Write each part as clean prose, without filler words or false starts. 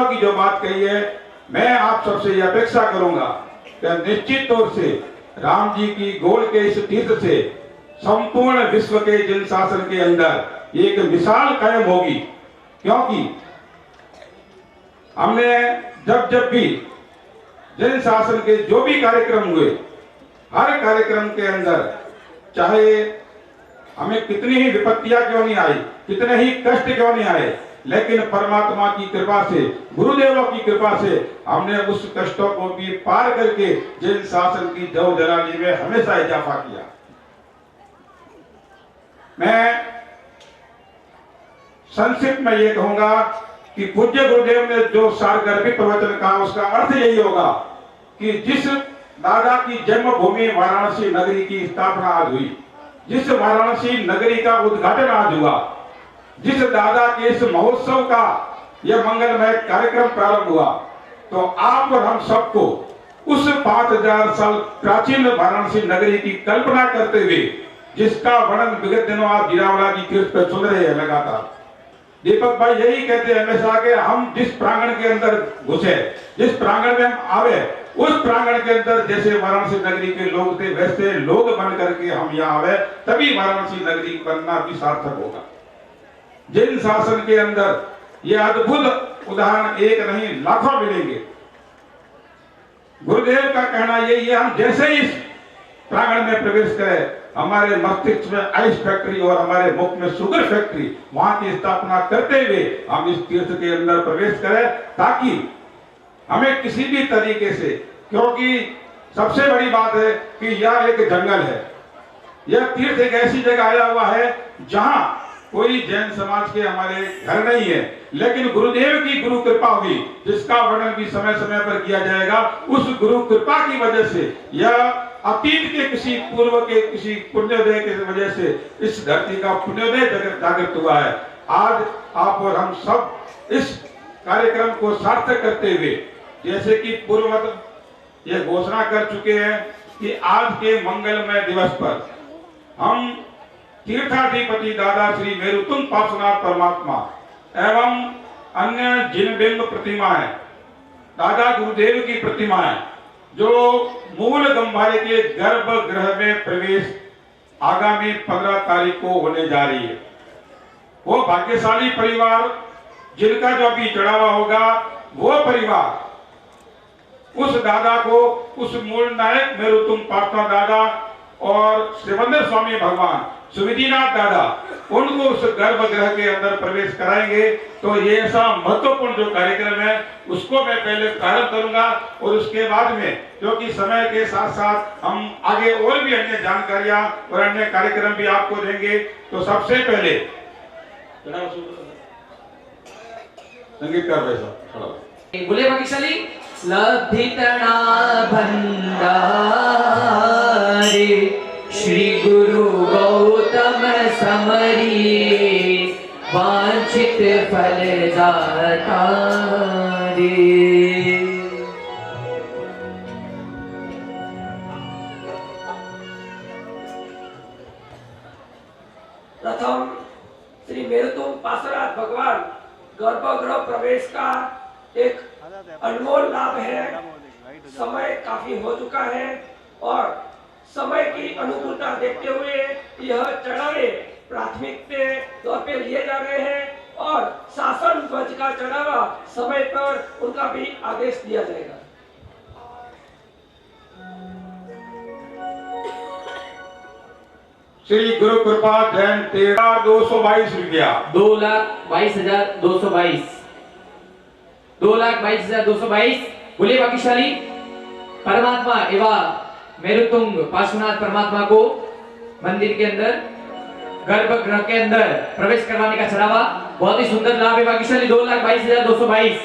की जो बात कही है, मैं आप सबसे ये अपेक्षा करूंगा कि निश्चित तौर से राम जी की गोल के इस तीर्थ से संपूर्ण विश्व के जन शासन के अंदर एक मिसाल कायम होगी। क्योंकि हमने जब जब भी जन शासन के जो भी कार्यक्रम हुए, हर कार्यक्रम के अंदर चाहे हमें कितनी ही विपत्तियां क्यों नहीं आई, कितने ही कष्ट क्यों नहीं आए, लेकिन परमात्मा की कृपा से, गुरुदेवों की कृपा से हमने उस कष्टों को भी पार करके जन शासन की जव जलाली में हमेशा इजाफा किया। मैं संक्षिप्त में ये कहूंगा कि पूज्य गुरुदेव ने जो सारगर्भित प्रवचन कहा, उसका अर्थ यही होगा कि जिस दादा की जन्मभूमि वाराणसी नगरी की स्थापना आज हुई, जिस वाराणसी नगरी का उद्घाटन आज हुआ, जिस दादा के इस महोत्सव का यह मंगलमय कार्यक्रम प्रारंभ हुआ, तो आप और हम सबको उस 5000 साल प्राचीन वाराणसी नगरी की कल्पना करते हुए, जिसका वर्णन विगत दिनों आप जीरावला की तीर्थ पर सुन रहे हैं लगातार। दीपक भाई यही कहते हैं हमेशा कि हम जिस प्रांगण के अंदर घुसे, जिस प्रांगण में हम आवे, उस प्रांगण के अंदर जैसे वाराणसी नगरी के लोग थे, वैसे लोग बन करके हम यहाँ आवे, तभी वाराणसी नगरी बनना भी सार्थक होगा। जिन शासन के अंदर ये अद्भुत उदाहरण एक नहीं लाखों मिलेंगे। गुरुदेव का कहना यही है, हम जैसे ही इस प्रांगण में प्रवेश करें, हमारे मस्तिष्क में आइस फैक्ट्री और हमारे मुख में शुगर फैक्ट्री, वहां की स्थापना करते हुए हम इस तीर्थ के अंदर प्रवेश करें, ताकि हमें किसी भी तरीके से, क्योंकि सबसे बड़ी बात है कि यह एक जंगल है, यह तीर्थ एक ऐसी जगह आया हुआ है जहां कोई जैन समाज के हमारे घर नहीं है, लेकिन गुरुदेव की गुरु कृपा हुई, जिसका वर्णन भी समय समय पर किया जाएगा। उस गुरु कृपा की वजह से, यह अतीत के किसी पूर्व के किसी पुण्योदय की वजह से इस धरती का पुण्योदय जागृत हुआ है। आज आप और हम सब इस कार्यक्रम को सार्थक करते हुए, जैसे कि पूर्ववत ये घोषणा कर चुके हैं कि आज के मंगलमय दिवस पर हम तीर्थाधिपति दादा श्री मेरुतुंग पार्श्वनाथ परमात्मा एवं अन्य जिन बिंब प्रतिमाएं, दादा गुरुदेव की प्रतिमाएं, जो मूल गंभारे के गर्भगृह में प्रवेश आगामी 15 तारीख को होने जा रही है, वो भाग्यशाली परिवार जिनका जो अभी चढ़ावा होगा, वो परिवार उस दादा को, उस मूल नायक मेरुतुंग पार्श्वनाथ दादा और शिवंदर स्वामी भगवान सुविधिनाथ दादा, उनको उस गर्भगृह के अंदर प्रवेश कराएंगे। तो ये ऐसा महत्वपूर्ण जो कार्यक्रम है, उसको मैं पहले प्रारंभ करूंगा और उसके बाद में, क्योंकि समय के साथ साथ हम आगे और भी अन्य जानकारियां और अन्य कार्यक्रम भी आपको देंगे। तो सबसे पहले संगीतकार भाई साहब बोले भाग्यशाली लब्धितणा भंडारे श्री गुरु गौतम समरी वांछित फल दातारे। प्रथम श्री मेरुतुंग पार्श्वनाथ भगवान गर्भगृह प्रवेश का एक अनमोल लाभ है। समय काफी हो चुका है और समय की अनुकूलता देखते हुए यह चढ़ावे प्राथमिक तौर पे लिए जा रहे हैं और शासन ध्वज का चढ़ावा समय पर उनका भी आदेश दिया जाएगा। श्री गुरु कृपा जैन 13,222 रुपया 2,22,222 2,22,222। बोले भाग्यशाली परमात्मा एवं मेरुतुंग पार्श्वनाथ परमात्मा को मंदिर के अंदर गर्भगृह के अंदर प्रवेश करवाने का चढ़ावा बहुत ही सुंदर लाभ है। भाग्यशाली 2,22,222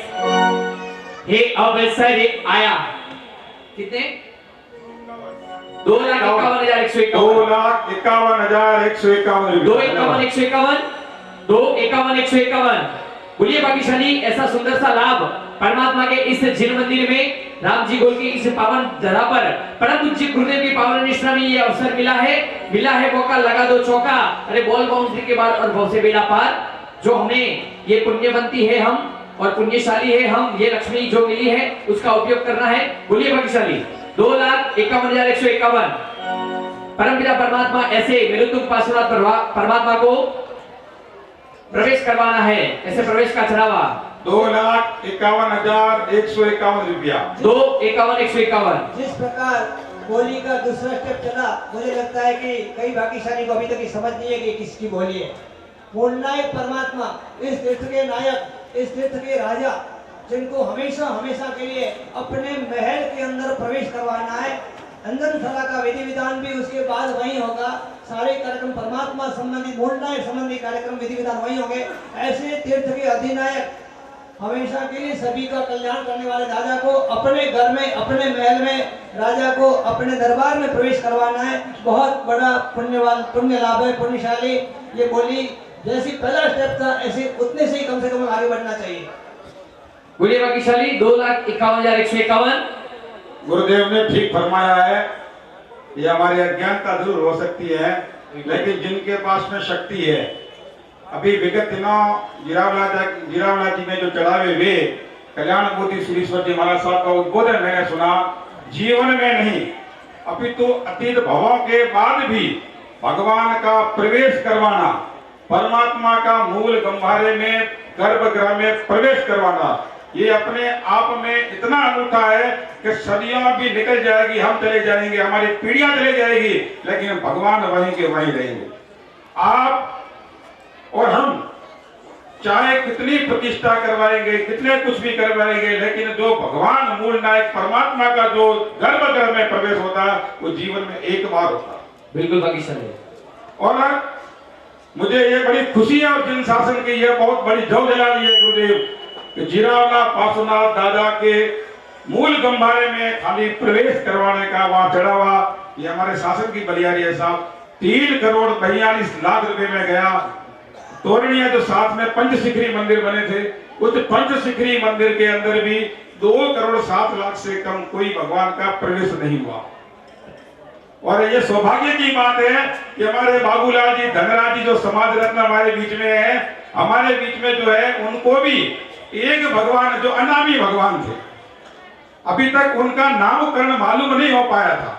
हे अवसर आया। कितने? 2,51,151 2,51,151 बोलिए भाग्यशाली। ऐसा सुंदर सा लाभ परमात्मा के इस जिन मंदिर में, राम जी गोल की इस पावन जगह पर, परम पूज्य गुरुदेव की पावन निष्ठा में ये अवसर मिला है मौका, लगा दो चौका, अरे बोल बाउंड्री के बाद और बहुत से बेड़ा पार, जो हमें ये पुण्यवंती है हम और पुण्यशाली है हम, ये लक्ष्मी जो मिली है उसका उपयोग करना है। बोलिए भाग्यशाली। 2,51,151 परमपिता परमात्मा ऐसे मेरुतुंग पार्श्वनाथ परमात्मा को प्रवेश करवाना है, ऐसे प्रवेश का चढ़ावा 2,51,151 रुपया। 2,51,151। जिस प्रकार बोली का दूसरा स्टेप चला, मुझे लगता है कि कई भाग्यशाली को अभी तक ये समझ नहीं है कि किसकी बोली है। मूलनायक परमात्मा, इस तीर्थ के नायक, इस तीर्थ के राजा, जिनको हमेशा हमेशा के लिए अपने महल के अंदर प्रवेश करवाना है। अंजनशाला का विधि विधान भी उसके बाद वहीं होगा। सारे कार्यक्रम परमात्मा संबंधी, मूलनायक संबंधी कार्यक्रम विधि विधान वहीं होंगे। ऐसे तीर्थ के अधिनायक, हमेशा के लिए सभी का कल्याण करने वाले राजा को अपने घर में, अपने महल में, राजा को अपने दरबार में प्रवेश करवाना है। बहुत बड़ा पुण्यवान, पुण्य लाभ है, पुण्यशाली। ये बोली जैसी पहला स्टेप था, ऐसे उतने से ही कम से कम आगे बढ़ना चाहिए। बोलिए भाग्यशाली। 2,51,151। गुरुदेव ने ठीक फरमाया है। ये हमारी अज्ञानता दूर हो सकती है, लेकिन जिनके पास में शक्ति है, अभी विगत दिनों जिरावला जी में जो चढ़ावे हुए कल्याण मोदी सुरेश्वर जी महाराज साहब का उद्बोधन मैंने सुना। जीवन में नहीं अपितु अतीत भवों के बाद भी भगवान का प्रवेश करवाना, परमात्मा का मूल गंभारे में, गर्भगृह में प्रवेश करवाना, ये अपने आप में इतना अनूठा है कि सदियों भी निकल जाएगी, हम चले जाएंगे, हमारी पीढ़ियां चले जाएगी, लेकिन भगवान वहीं के वहीं रहेंगे। आप और हम चाहे कितनी प्रतिष्ठा करवाएंगे, कितने कुछ भी करवाएंगे, लेकिन जो भगवान मूल नायक परमात्मा का जो गर्भगृह में प्रवेश होता है, वो जीवन में एक बार होता है। बिल्कुल भाग्यशाली। और मुझे ये बड़ी खुशी है, और जिन शासन की ये बहुत बड़ी जव जला दी है गुरुदेव कि जिरावला पार्श्वनाथ दादा के मूल गंभारे में खाली प्रवेश करवाने का वहां चढ़ावा, ये हमारे शासन की बलियारी है साहब। 3,42,42,00,000 रुपए में गया। तोरणिया जो साथ में पंचशिखरी मंदिर बने थे, उस पंचशिखरी मंदिर के अंदर भी 2,07,00,000 से कम कोई भगवान का प्रवेश नहीं हुआ। और ये सौभाग्य की बात है कि हमारे बाबूलाल जी, धनराज जी जो समाज रत्न हमारे बीच में है, हमारे बीच में जो है, उनको भी एक भगवान जो अनामी भगवान थे, अभी तक उनका नामकरण मालूम नहीं हो पाया था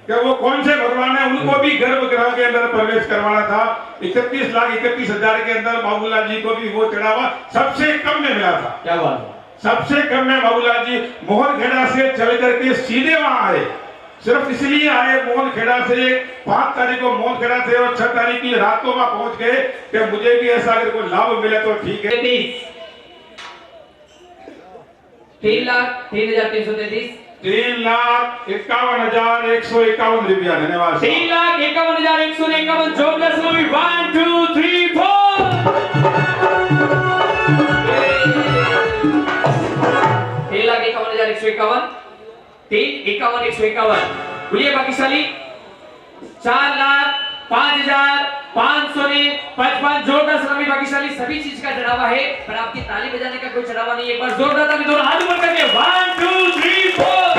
कि वो कौन से भगवान है। उनको भी गर्भगृह के अंदर प्रवेश करवाना था। 31,31,000 के अंदर बाबूलाल जी को भी वो चढ़ावा सबसे कम में मिला था। क्या बात है। सबसे कम में बाबूलाल जी मोहनखेड़ा से चल करके सीधे वहां आए, सिर्फ इसलिए आए मोहनखेड़ा से। 5 तारीख को मोहनखेड़ा थे और 6 तारीख की रात को वहां पहुंच गए कि मुझे भी ऐसा अगर कोई लाभ मिले तो ठीक है। 3,03,333। 3,51,151 रुपया। धन्यवाद। 3,51,151। जोरदार से 1 2 3 4। 3,51,151। 3,51,151। बोलिए भाग्यशाली। 4,05,555। जोरदार सलामी भाग्यशाली। सभी चीज का चढ़ावा है, पर आपकी ताली बजाने का कोई चढ़ावा नहीं है। एक बार जोरदार ताली दोनों हाथ ऊपर करके 1 2 3 4।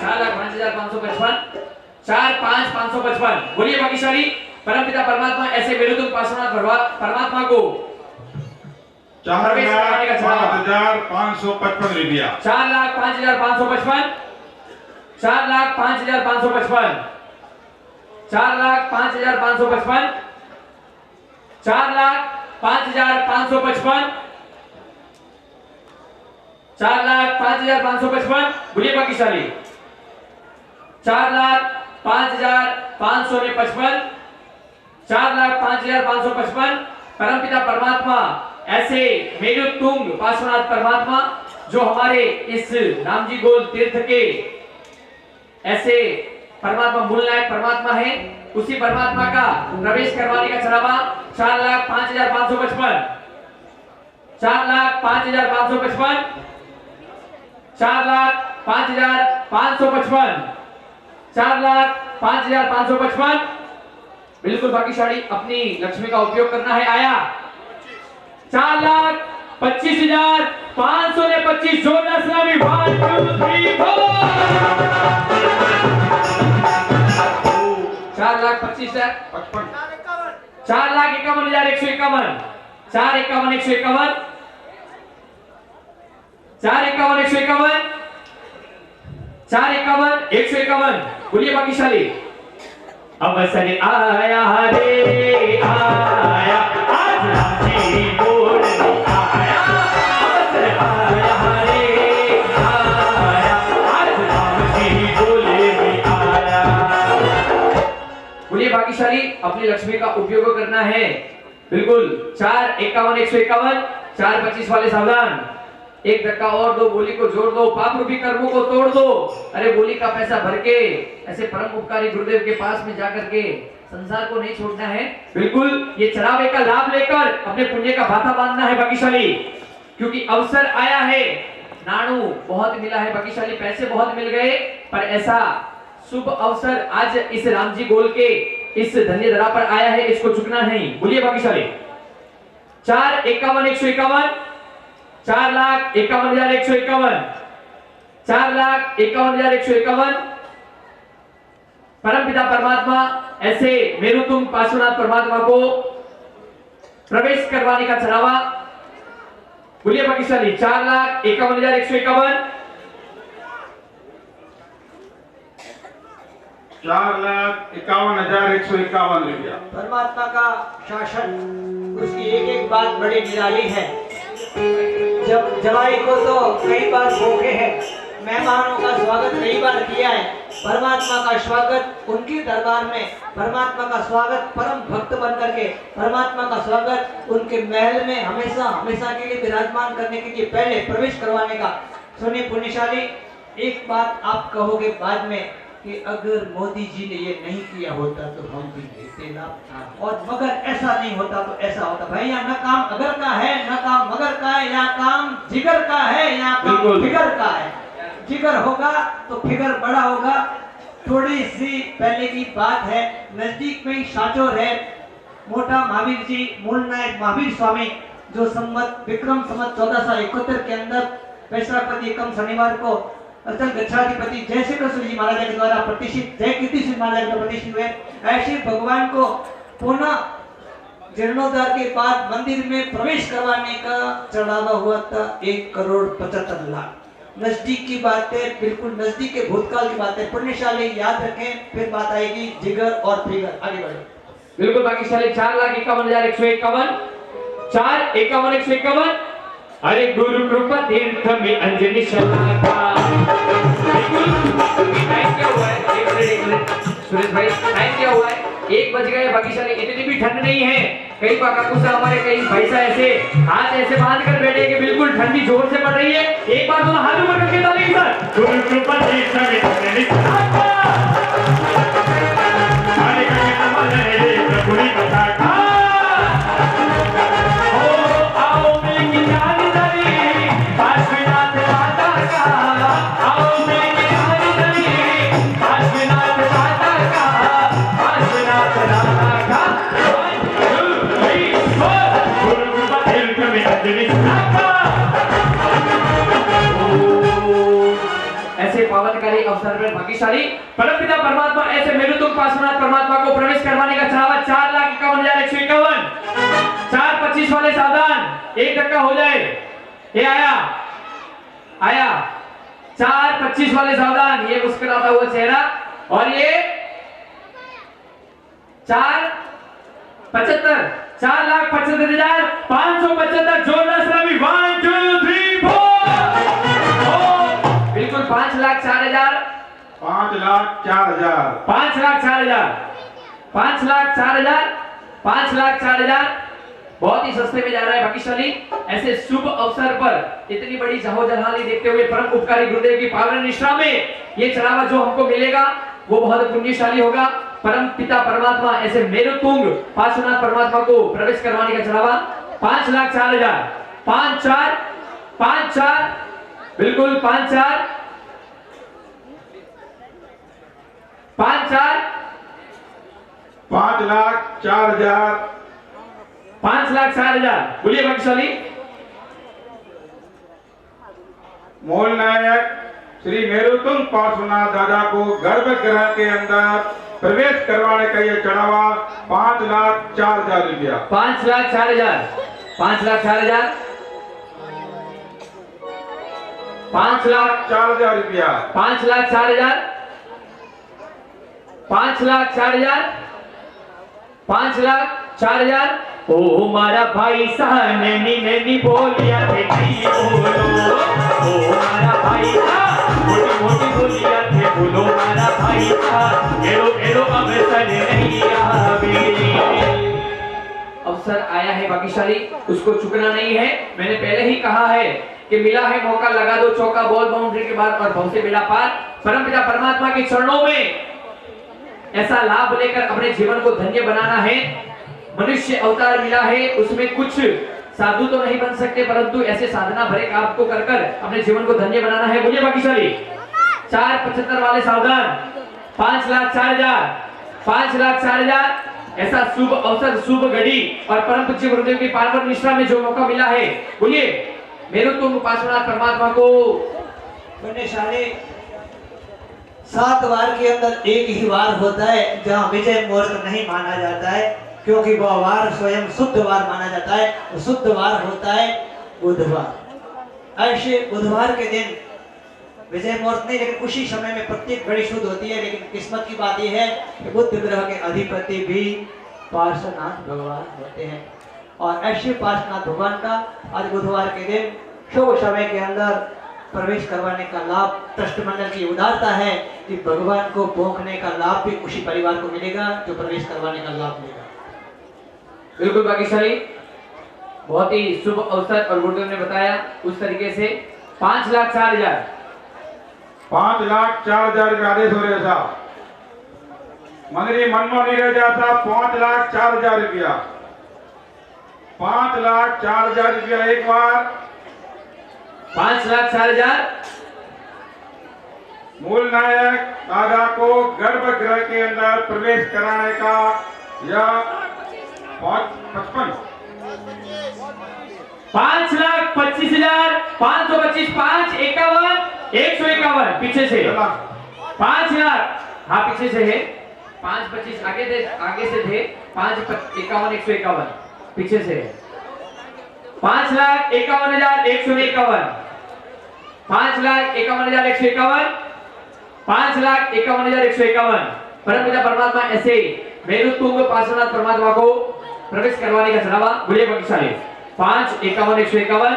4,05,555। 4,05,555। बोलिए भाग्यशाली। परमपिता परमात्मा ऐसे मेरुतुंग पार्श्वनाथ परमात्मा को 4,05,555 रुपया। 4,05,555। 4,05,555। 4,05,555। 4,05,555। 4,05,555। बोलिए भाग्यशाली। 4,05,555। 4,05,555। परमपिता परमात्मा ऐसे मेरुतुंग पार्श्वनाथ परमात्मा जो हमारे इस रामजी गोल तीर्थ के ऐसे परमात्मा मूलनायक परमात्मा है, उसी परमात्मा का प्रवेश करवाने का चढ़ावा 4,05,555। 4,05,555। 4,05,555। 4,05,555। बिल्कुल भाग्यशाली। अपनी लक्ष्मी का उपयोग करना है। आया 4,25,525। जोरदार सलामी 1 2 3 4। 4,25,055। 4,51,151, 4,51,151, 4,51,151, 4,51,151। बोलिए भाग्यशाली। अवसर आया रे आया, आज राजी बोल आया। अवसर आया रे आया, आज राजी बोले में आया। बोलिए भाग्यशाली, अपनी लक्ष्मी का उपयोग करना है। बिल्कुल 4,51,151, 4,25 वाले सावधान। एक धक्का और दो, बोली को जोड़ दो, पाप रूपी कर्मों को तोड़ दो। अरे बोली का पैसा भर के ऐसे परम उपकारी गुरुदेव के पास में जाकर के संसार को नहीं छोड़ना है। बिल्कुल ये चढ़ावे का लाभ लेकर अपने पुण्य का भाता बांधना है भाग्यशाली, क्योंकि अवसर आया है। नाणु बहुत मिला है भाग्यशाली, पैसे बहुत मिल गए, पर ऐसा शुभ अवसर आज इस राम जी गोल के इस धन्य धरा पर आया है, इसको चुकना नहीं। बोलिए भाग्यशाली। 4,51,151, 4,51,151, 4,51,151। परमपिता परमात्मा ऐसे मेरुतुंग पार्श्वनाथ परमात्मा को प्रवेश करवाने का चढ़ावा। बोलिए भाग्यशाली। 4,51,151, 4,51,151 ले लिया। परमात्मा का शासन, उसकी एक एक बात बड़ी निराली है। जब जवाई को तो कई बार भोगे हैं, मेहमानों का स्वागत कई बार किया है। परमात्मा का स्वागत उनके दरबार में, परमात्मा का स्वागत परम भक्त बन करके, परमात्मा का स्वागत उनके महल में हमेशा हमेशा के लिए विराजमान करने के लिए पहले प्रवेश करवाने का। सुनिए पुण्यशाली, एक बात आप कहोगे बाद में कि अगर मोदी जी ने ये नहीं किया होता तो हम भी लेते लाभ, और मगर ऐसा नहीं होता तो ऐसा होता। भाई यहाँ न काम अगर का है, न काम मगर का है, यहाँ काम जिगर का है, यहाँ काम फिगर का है। जिगर होगा तो फिगर बड़ा होगा। थोड़ी सी पहले की बात है, नजदीक में ही साचोर है, मोटा महावीर जी, मूल नायक महावीर स्वामी, जो संवत विक्रम संवत 1471 के अंदर वैशाखपति एकम शनिवार को अचल गच्छाधिपति जय श्री कृष्ण जी महाराज के द्वारा प्रतिष्ठित, जय कीर्ति श्री महाराज का प्रतिष्ठित हुए। ऐसे भगवान को पुनः जीर्णोद्धार के बाद मंदिर में प्रवेश करवाने का चढ़ावा हुआ था 1,75,00,000। नजदीक की बात है, बिल्कुल नजदीक के भूतकाल की बात है। पुण्यशाली याद रखें, फिर बात आएगी जिगर और फिगर। आगे बढ़ो। बिल्कुल भाग्यशाली। 4,51,151, 4,51,151। अरे गुरु कृपा तीर्थ में अंजनी शलाका। टाइम क्या हुआ है? सुरेश भाई टाइम क्या हुआ है? 1 बज गए भाग्यशाली। इतनी भी ठंड नहीं है। कई काकुसा हमारे कई पैसा ऐसे हाथ ऐसे बांध कर बैठे कि बिल्कुल ठंडी जोर से पड़ रही है। एक बार दोनों हाथ ऊपर करके डालेंगे सर। गुरु कृपा तीर्थ में अंजनी शलाका। अरे प्रभु ने बताया ऐसे पावनकारी अवसर पर भाग्यशाली परमपिता परमात्मा ऐसे मेरुतुंग पार्श्वनाथ परमात्मा को प्रवेश करवाने का चढ़ावा 4,51,151, 4,25 वाले सावधान, एक धक्का हो जाए। ये आया 4,25 वाले सावधान, ये मुस्कुराता हुआ चेहरा, और ये 4,75, 4,75,575 जोरदार सलामी। 1 2 3 4। बिल्कुल 5,04,000, 5,04,000, 5,04,000, 5,04,000, 5,04,000। बहुत ही सस्ते में जा रहा है भाग्यशाली। ऐसे शुभ अवसर पर इतनी बड़ी जहोजलाली देखते हुए परम उपकारी गुरुदेव की पावन निष्ठा में ये चढ़ावा जो हमको मिलेगा वो बहुत पुण्यशाली होगा। परम पिता परमात्मा ऐसे मेरुतुंग पार्श्वनाथ परमात्मा को प्रवेश करवाने का चढ़ावा 5,04,000, 5,4, 5,4, बिल्कुल 5,4, 5,4, 5,04,000, 5,04,000। बोलिए भाग्यशाली। मूल नायक श्री मेरुतुंग पार्श्वनाथ दादा को गर्भगृह के अंदर प्रवेश करवाने का ये चढ़ावा 5,04,000 रुपया। 5,04,000 5,04,000 5,04,000 रुपया। 5,04,000 5,04,000 5,04,000। ओ मारा भाई साहब नैनी नैनी बोलिया थे नहीं बोलो, ओ मारा भाई साहब मोटी मोटी बोलिया थे बोलो, मारा भाई साहब एरो एरो अवसर नहीं आवे। अवसर आया है भाग्यशाली, उसको चुकना नहीं है। मैंने पहले ही कहा है कि मिला है मौका, लगा दो चौका, बॉल बाउंड्री के बाद और बहुत से बेड़ा पार। परमपिता परमात्मा के चरणों में ऐसा लाभ लेकर अपने जीवन को धन्य बनाना है। मनुष्य अवतार मिला है, उसमें कुछ साधु तो नहीं बन सकते, परंतु ऐसे साधना भरे काम को कर कर अपने जीवन को धन्य बनाना है। बोलिए भाग्यशाली। 475 वाले सावधान। 5,04,000 5,04,000। ऐसा शुभ अवसर, शुभ घड़ी और परम पूज्य गुरुदेव की पावन निष्ठा में जो मौका मिला है, बोलिए मेरे तुम पार्श्वनाथ परमात्मा को। पुण्यशाली 7 वार के अंदर एक ही वार होता है जहाँ विजय मुहूर्त नहीं माना जाता है, क्योंकि वह वार स्वयं शुद्ध वार माना जाता है। वो शुद्ध वार होता है बुधवार। ऐसे बुधवार के दिन विजय मुहूर्त नहीं, लेकिन उसी समय में प्रत्येक घड़ी शुद्ध होती है। लेकिन किस्मत की बात यह है कि बुध ग्रह के अधिपति भी पार्श्वनाथ भगवान होते हैं, और ऐसे पार्श्वनाथ भगवान का आज बुधवार के दिन शुभ समय के अंदर प्रवेश करवाने का लाभ ट्रस्ट मंडल की उदारता है कि भगवान को भोंकने का लाभ भी उसी परिवार को मिलेगा जो प्रवेश करवाने का लाभ मिलेगा। बिल्कुल भाग्यशाली, बहुत ही शुभ अवसर और गुरुदेव ने बताया उस तरीके से। 5,04,000 5,04,000 रुपया आदेश हो रहे साहब। मंदिर मन में नहीं रह जाता। 5,04,000 रुपया। 5,04,000 रुपया एक बार। 5,04,000। मूल नायक दादा को गर्भगृह के अंदर प्रवेश कराने का या 55 5,25,000 525 551 151 पीछे से 5 लाख। हाँ पीछे से है। 525 आगे से थे। 551 151 पीछे से है। 5,51,151 5,51,151 5,51,151। परमपिता परमात्मा ऐसे मेरुतुंग पार्श्वनाथ परमात्मा को प्रवेश करवाने का चढ़ावा। बोलिए भाग्यशाली। 5,51,151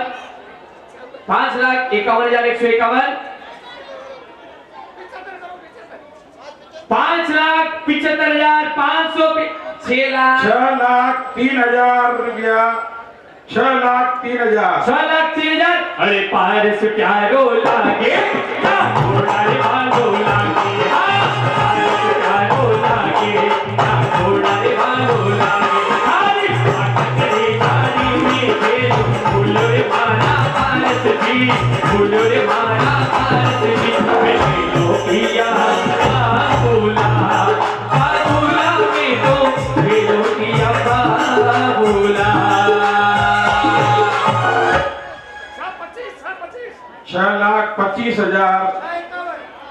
5,51,151 5,75,500 6,03,000 रुपया। 6,03,000 6,03,000। अरे पारस प्यारो लागे ना घोड़ा रे भालो लागे, पारस प्यारो लागे ना घोड़ा रे भालो लागे। हरी पाटक रे जारी में खेलो फूल रे मारा पारस जी, फूल रे मारा पारस जी। खेलो किया बाबूला बाबूला में तो खेलो किया बाबूला। 6,25,000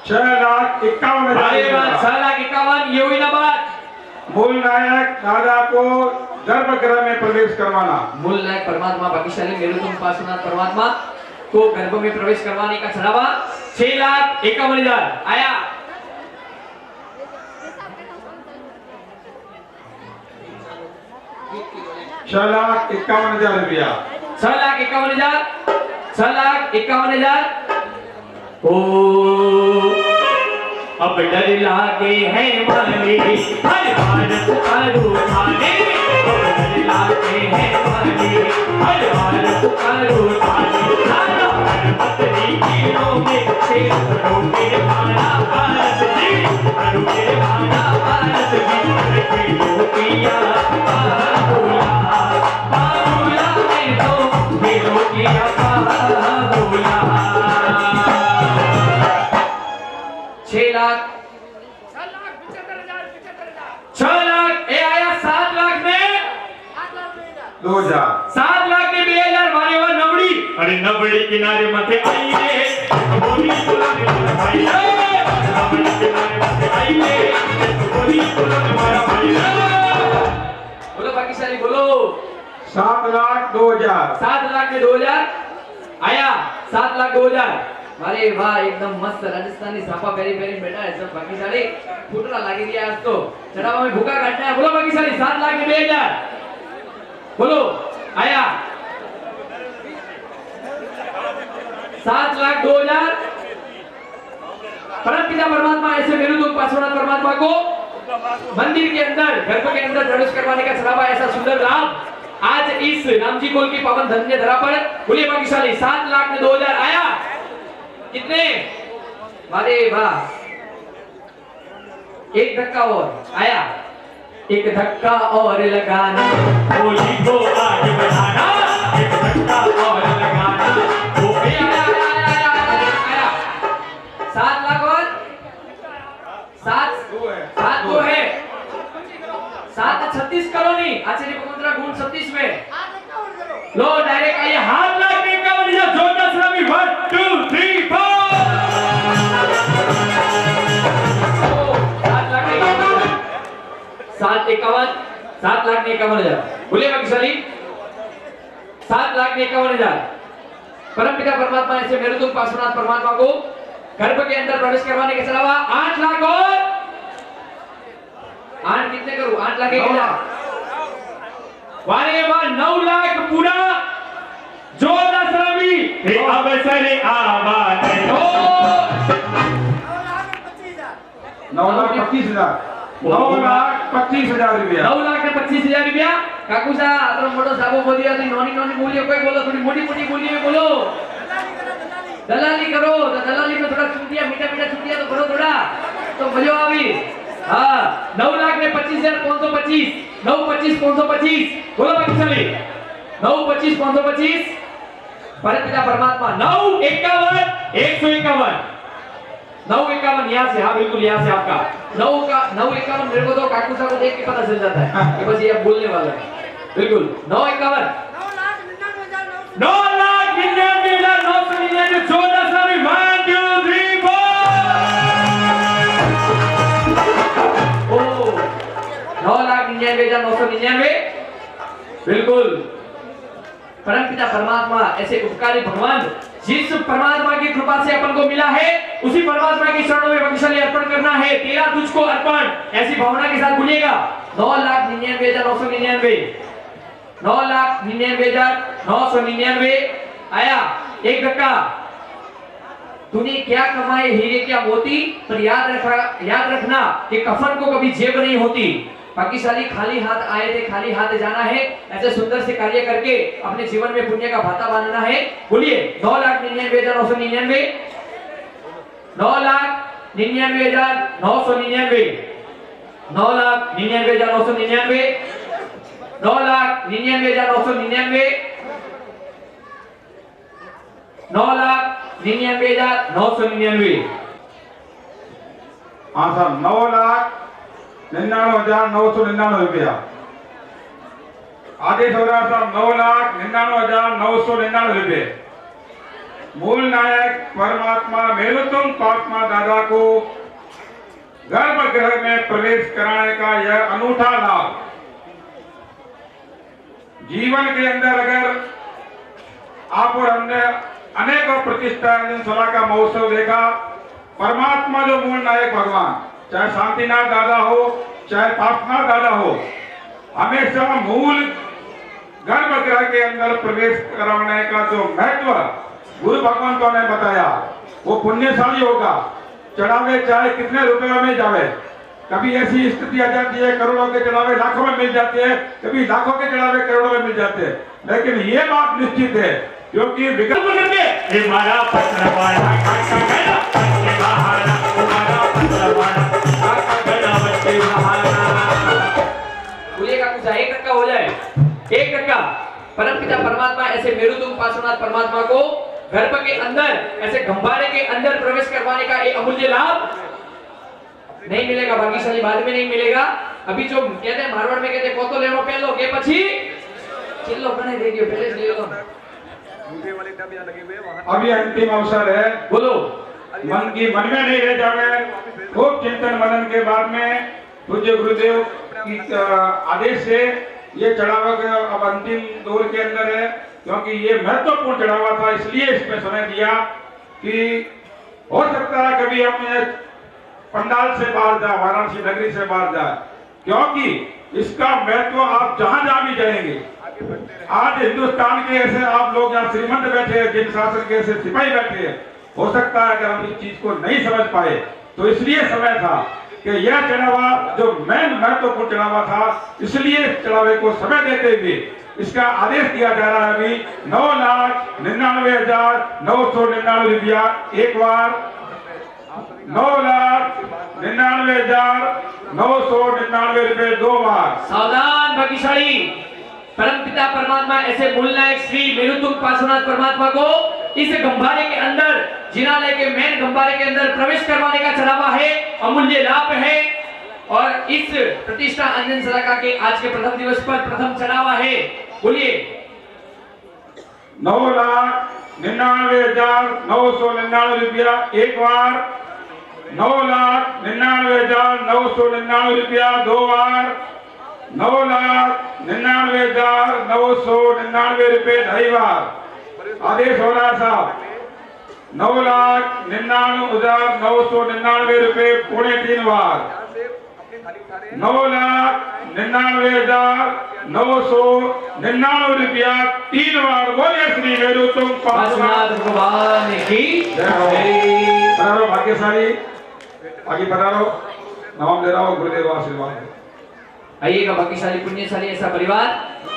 6,51,000। 6,51,000 ये हुई ना बात। मूल नायक दादा को गर्भगृह में प्रवेश करवाना। मूल नायक परमात्मा भाग्यशाली मेरुतुंग पार्श्वनाथ परमात्मा को गर्भ में प्रवेश करवाने का चढ़ावा 6,51,000 आया। 6,51,000 रुपया। 6,51,000 6,51,000। ओ अब डर लागे है माने हर भारत का रूठाने, अब डर लागे है माने हर भारत का रूठाने। सारा पत्नी कीड़ों में से करो मेरे माना भारत जी, करो मेरे माना भारत जी। खेलो किया बाबूला बाबूला में तो खेलो किया बाबूला। 6 लाख 6 लाख ए आया। 7 लाख में 2,000। 7 लाख में 2,000 मारे हुआ नबड़ी। अरे नबड़ी किनारे मथे आई रे बोली बोला भाई रे, नबड़ी किनारे मथे आई रे बोली 7,02,000 7 लाख ने 2000 आया 7 लाख 2000 अरे वाह एकदम मस्त राजस्थानी साफा पेरी पेरी बैठा है सब भाग्यशाली फुटरा लागी दिया आज तो चढ़ावा में भूखा काटना है बोलो भाग्यशाली 7 लाख ने 2000 बोलो आया 7 लाख 2000 परमपिता परमात्मा ऐसे मेरुदंड पार्श्वनाथ परमात्मा को मंदिर के अंदर गर्भ के अंदर प्रवेश करवाने का चढ़ावा ऐसा सुंदर लाभ आज इस रामजी कुल की पावन धन्य धरा पर बोलिए भाग्यशाली 7 लाख में 2000 आया कितने अरे वाह एक धक्का और आया एक धक्का और लगाना होली को आगे बढ़ाना एक धक्का और लगाना वो आया 7 लाख और 7 दो है 736 कॉलोनी आचार्य पकुंद्रा गुण 36 में लो डायरेक्ट आइए हाथ लाख में 51,000 जोरदार सलामी 1 2 3 4 7 लाख ने 51,000 बोलिए भाग्यशाली 7 लाख ने 51,000 परमपिता परमात्मा ऐसे मेरुदंड पार्श्वनाथ परमात्मा को गर्भ के अंदर प्रवेश करवाने के अलावा 8 लाख और 8 कितने करूं 8 लाख 1,000 वारे वाह 9 लाख पूरा जोरदार सलामी अवसर आबाद 9,25,000 9,25,000 रुपया 9,25,000 रुपया काकू सा आतरो मोटो साबो बोलिया तो नोनी नोनी बोलियो कोई बोलो थोड़ी मोटी मोटी बोलियो बोलो दलाली करो तो दलाली में थोड़ा छुट्टियां मीठा मीठा छुट्टियां तो करो थोड़ा तो मजा आवी हाँ 9,25,525 9,25,525 बोलो भाग्यशाली 9,25,525 परमपिता परमात्मा 9,51 151 9,51 यहाँ से हाँ बिल्कुल यहाँ से आपका 9,51 मेरे को तो काकू साहब को देख के पता चल जाता है कि बस ये अब बोलने वाला है बिल्कुल 9,51 9,99,999 14 सारी 1 2 3 4 ओ 9,99,999 बिल्कुल परमपिता परमात्मा ऐसे उपकारी भगवान जिस परमात्मा की कृपा से अपन को मिला है उसी परमात्मा की शरणों में भाग्यशाली अर्पण करना है तेरा तुझको अर्पण ऐसी भावना के साथ बोलिएगा 9,99,999 9,99,999 आया एक धक्का तूने क्या कमाए हीरे क्या मोती पर याद रखना कि कफन को कभी जेब नहीं होती भाग्यशाली खाली हाथ आए थे खाली हाथ जाना है ऐसे सुंदर से कार्य करके अपने जीवन में पुण्य का भाता बांधना है बोलिए 9,99,999 9,99,999 9,99,999 9,99,999 9,99,999 हाँ सर 9,99,999 रुपया आदेश हो रहा सर 9,99,999 रुपये मूल नायक परमात्मा मेरुदंड पार्श्वनाथ दादा को गर्भगृह में प्रवेश कराने का यह अनूठा लाभ जीवन के अंदर अगर आप और हमने अनेकों प्रतिष्ठा सभा का महोत्सव देखा परमात्मा जो मूल नायक भगवान चाहे शांतिनाथ दादा हो चाहे पार्श्वनाथ दादा हो हमेशा मूल गर्भगृह के अंदर प्रवेश कराने का जो महत्व गुरु भगवंतों ने बताया वो पुण्यशाली होगा चढ़ावे चाहे कितने रुपए में जावे कभी ऐसी स्थिति आ जाती है करोड़ों के चढ़ावे लाखों में मिल जाते हैं कभी लाखों के चढ़ावे करोड़ों में मिल जाते हैं लेकिन ये बात निश्चित है क्योंकि विकल्प करके हमारा पत्रवाड़ा बोलिएगा कुछ एक टक्का हो जाए एक टक्का परमपिता परमात्मा ऐसे मेरुदंड पार्श्वनाथ परमात्मा को गर्भ के अंदर ऐसे गंभारे के अंदर प्रवेश करवाने का एक अमूल्य लाभ नहीं मिलेगा भाग्यशाली बाद में नहीं मिलेगा अभी जो कहते हैं मारवाड़ में कहते हैं कोतो लेनो पहलो के પછી चिल्लो बने दे दियो पहले ले लो अभी अंतिम अवसर है बोलो मन में नहीं रह जावे खूब चिंतन मनन के बाद में पूज्य गुरुदेव की आदेश से ये चढ़ावा का अब अंतिम दौर के अंदर है, क्योंकि ये महत्वपूर्ण चढ़ावा था, इसलिए इसमें समय दिया कि हो सकता है कभी हम पंडाल से बाहर जाए, वाराणसी नगरी से बाहर जाए, क्योंकि इसका महत्व आप जहां जहां भी जाएंगे। आज हिंदुस्तान के ऐसे आप लोग यहाँ श्रीमंत बैठे हैं, जिन शासन के ऐसे सिपाही बैठे हैं, हो सकता है अगर हम इस चीज को नहीं समझ पाए, तो इसलिए समय था कि यह चढ़ावा जो मेन महत्वपूर्ण चढ़ावा था, इसलिए चढ़ावे को समय देते हुए इसका आदेश दिया जा रहा है। अभी 9,99,999 रुपया एक बार, 9,99,999 रुपये दो बार। सावधान भाग्यशाली, परमपिता परमात्मा ऐसे मूलनायक श्री मेरुतुंग पार्श्वनाथ परमात्मा को इस गंभारे के अंदर, जिनालय के मेन गंभारे के अंदर प्रवेश करवाने का चढ़ावा है, अमूल्य लाभ है। और इस प्रतिष्ठा अंजन सलाका के आज के प्रथम दिवस पर प्रथम चढ़ावा है। बोलिए 9,99,999 रुपया एक बार, 9,99,999 रुपया दो बार, 9,99,999 रुपये ढाई बार। आदेश हो रहा साहब, 9,99,999 रुपये पौने तीन बार, 9,99,999 रुपया तीन बार। बोले श्री मेरुतुंग पार्श्वनाथ भगवान की जय। पधारो भाग्यशाली, आगे पधारो, नमन दे रहा हूँ, गुरुदेव आशीर्वाद। आइएगा भाग्यशाली पुण्यशाली ऐसा परिवार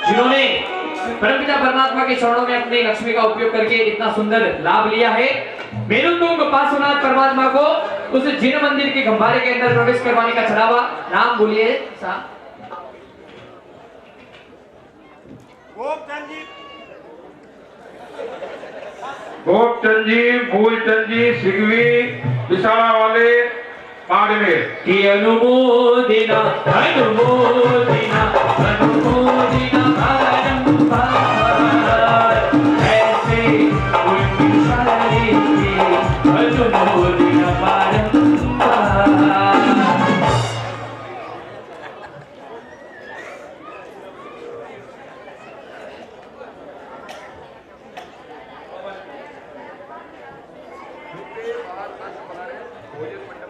जिन्होंने परमपिता परमात्मा के चरणों में अपनी लक्ष्मी का उपयोग करके इतना सुंदर लाभ लिया है। मेरुतुंग पार्श्वनाथ परमात्मा को उस जिन मंदिर के गंभारे के अंदर प्रवेश करवाने का चढ़ावा, नाम बोलिए साहब। गोपचंद जी, मूलचंद जी, सिगवी, विशाला वाले, बाड़मेर की अनुमोदिना अनुमोदिना अनुमोदिना बारंबार, ऐसे पुण्यशाली की अनुमोदिना बारंबार।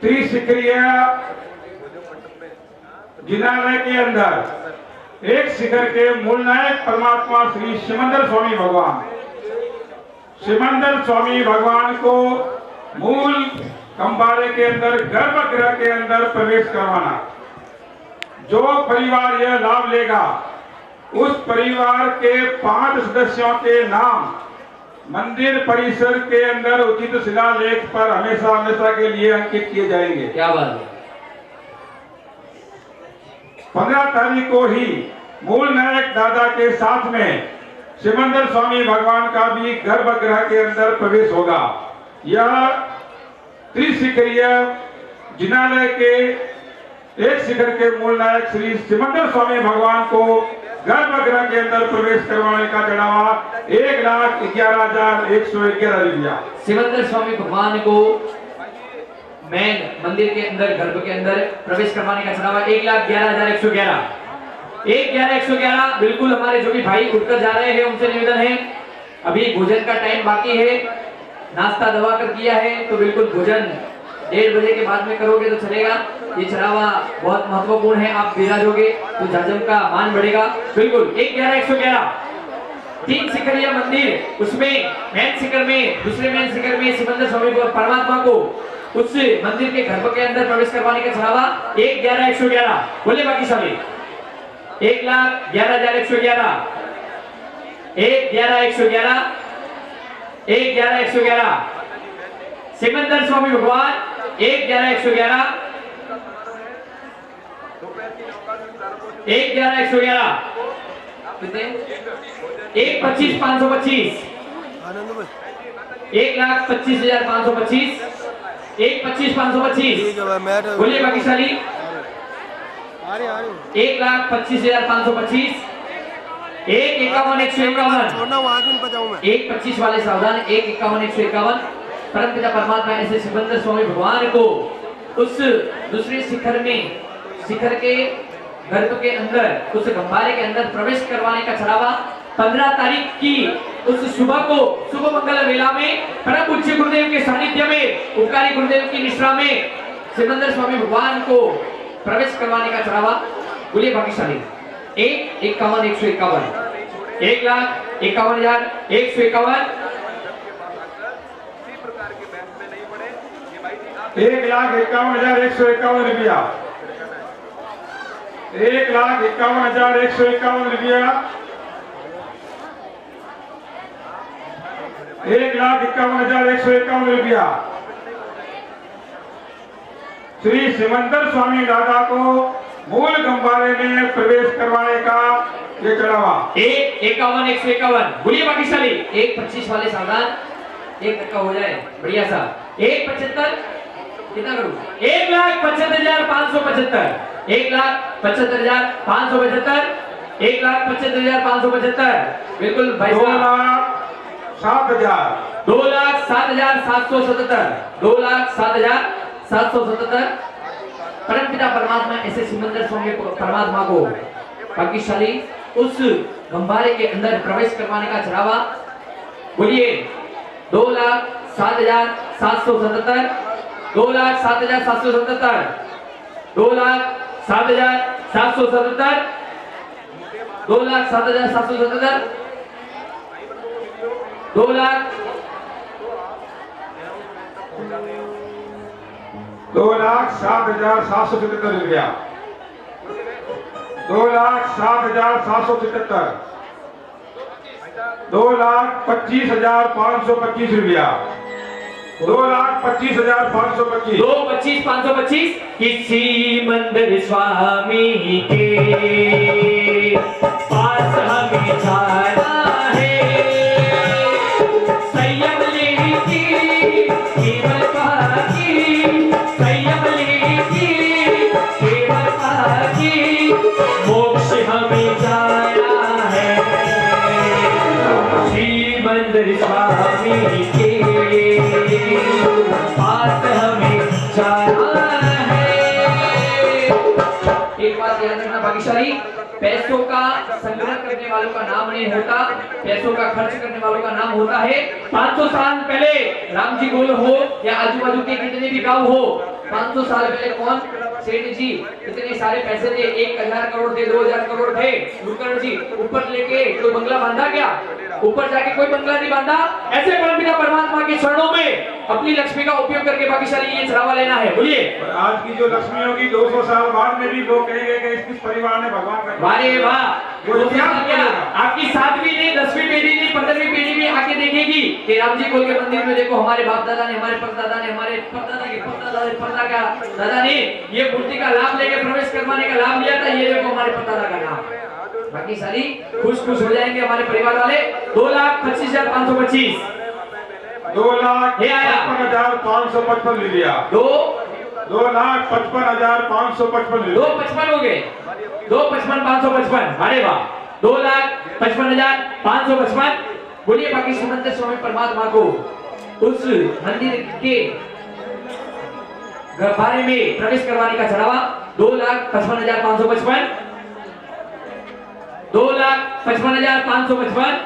त्रिशिखरीय जिनालय के अंदर एक शिखर के मूल नायक परमात्मा श्री सिमंदर स्वामी भगवान, सिमंदर स्वामी भगवान को मूल गंभारे के अंदर गर्भगृह के अंदर प्रवेश करवाना। जो परिवार यह लाभ लेगा, उस परिवार के 5 सदस्यों के नाम मंदिर परिसर के अंदर उचित शिलालेख पर हमेशा हमेशा के लिए अंकित किए जाएंगे। क्या बात है। 15 तारीख को ही मूल नायक दादा के साथ में सिमंदर स्वामी भगवान का भी गर्भगृह के अंदर प्रवेश होगा। यह त्रिशिखरीय जिनालय के एक शिखर के मूल नायक श्री सिमंदर स्वामी भगवान को गर्भगृह के अंदर प्रवेश करवाने का चढ़ावा 1,11,111 रुपया। सिमंदर स्वामी भगवान को मेन मंदिर के अंदर, गर्भ के अंदर प्रवेश करवाने का चढ़ावा 1,11,111। 1,11,111। बिल्कुल हमारे जो भी भाई उठकर जा रहे हैं उनसे निवेदन है, अभी भोजन का टाइम बाकी है, नाश्ता दबा कर किया है तो बिल्कुल भोजन 1:30 बजे के बाद में करोगे तो चलेगा। ये चढ़ावा बहुत महत्वपूर्ण है, आप विराजोगे तो जाजम का मान बढ़ेगा। बिल्कुल 1,11,111। 3 शिखरीय मंदिर, उसमें मेन शिखर में, दूसरे मेन शिखर में सिमंदर स्वामी परमात्मा को उस मंदिर के गर्भ के अंदर प्रवेश करवाने का चढ़ावा 1,11,111। बोले बाकी सभी 1,11,111, 1,11,111, 1,11,111। सिमंदर स्वामी भगवान 1,11,111, 1,11,111। कितने? 1,25,525, 1,25,525, 1,25,525। बोलिए भाग्यशाली 1,25,525, 1,51,151, 1,25 वाले सावधान, 1,51,151। परमपिता परमात्मा ऐसे सिमंदर स्वामी भगवान को उस दूसरे शिखर में, शिखर के गर्भ के अंदर उस गंभारे के अंदर प्रवेश करवाने का चढ़ावा 15 तारीख की उस सुबह को शुभ मंगल वेला में परम पूज्य गुरुदेव के सानिध्य में उपकारी गुरुदेव की निश्रा में सिमंदर स्वामी भगवान को प्रवेश करवाने का चढ़ावा। बोलिए भाग्यशाली 1,51,151 1,51,151 1,51,151 रुपया 1,51,151 रुपया 1,51,151 रुपया श्री सिमंदर स्वामी दादा को मूल गंभारे में प्रवेश करवाने का ये चढ़ावा। 1,51,151 बोलिए भाग्यशाली 1,25 वाले सावधान 1 धक्का हो जाए बढ़िया सा 1,75 कितना करूं 1,75,575 1,75,575 1,75,575 बिल्कुल भाई साहब 2,07,777 2,07,777 परमपिता परमात्मा ऐसे सिमंदर स्वामी परमात्मा को भाग्यशाली उस गंभारे के अंदर प्रवेश करवाने का चढ़ावा। बोलिए 2,07,777 2,07,777 2,07,777 2,07,777 2,07,777 रुपया 2,07,777 2,25,525 रुपया 2,25,525 2,25,525 किसी मंदिर स्वामी के पास हमें जाना है संयम लेके केवल पाकी संयम लेके केवल पाकी मोक्ष हमें जाना है श्री मंदिर स्वामी के पास हमें जाना है। एक बात याद रखना भाग्यशाली पैसों का संग्रह करने वालों का नाम नहीं होता पैसों का खर्च करने वालों का नाम होता है। 500 साल पहले राम जी गोल हो या आजू बाजू के कितने भी गांव हो 500 साल पहले कौन सेठ जी इतने सारे पैसे थे 1,000 करोड़ थे 2,000 करोड़ थे लुकड़ जी ऊपर लेके कोई बंगला बांधा क्या ऊपर जाके कोई बंगला नहीं बांधा। ऐसे परमपिता परमात्मा के चरणों में अपनी लक्ष्मी का उपयोग करके भाग्यशाली ये चढ़ावा लेना है। बोलिए आज की जो लक्ष्मी होगी 200 साल बाद में भी लोग कहेंगे कि इस परिवार ने भगवान का वारे वाह आपकी 7वीं नहीं 10वीं पीढ़ी नहीं 15वीं पीढ़ी भी आके देखेगी कि राम जी कोल के मंदिर में देखो हमारे बाप दादा ने हमारे परदादा ने हमारे परदादा के परदादा दादा ने ये मूर्ति का लाभ लेके प्रवेश करवाने का लाभ लिया था। ये देखो हमारे परदादा का नाम बाकी सारी खुश हो जाएंगे हमारे परिवार वाले। 2,25,525 2,55,555 ले लिया 2,55,555 2,55 हो गए 2,55,555 अरे वाह 2,55,555 बोलिए बाकी सिमंदर स्वामी परमात्मा को उस मंदिर के गंभारे में प्रवेश करवाने का चढ़ावा 2,55,555 2,55,555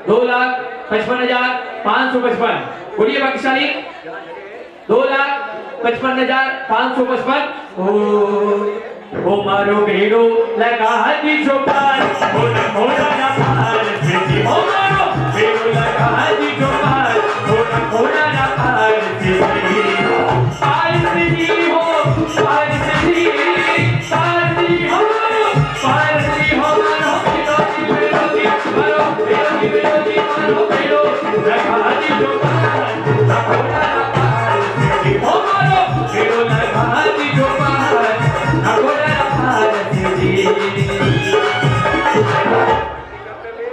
2,55,555 बोलिए भाग्यशाली 2,55,555 ओ मारो बेड़ो लगा दी चौपाल मोरा मोरा ना पार बेटी ओ मारो बेड़ो लगा दी चौपाल मोरा मोरा ना पार बेटी पार से ही हो पार से ही हो पार से ही हो मारो बेड़ो बेड़ो लगा दी चौपाल मोरा ना पार बेटी ओ मारो बेड़ो लगा दी चौपाल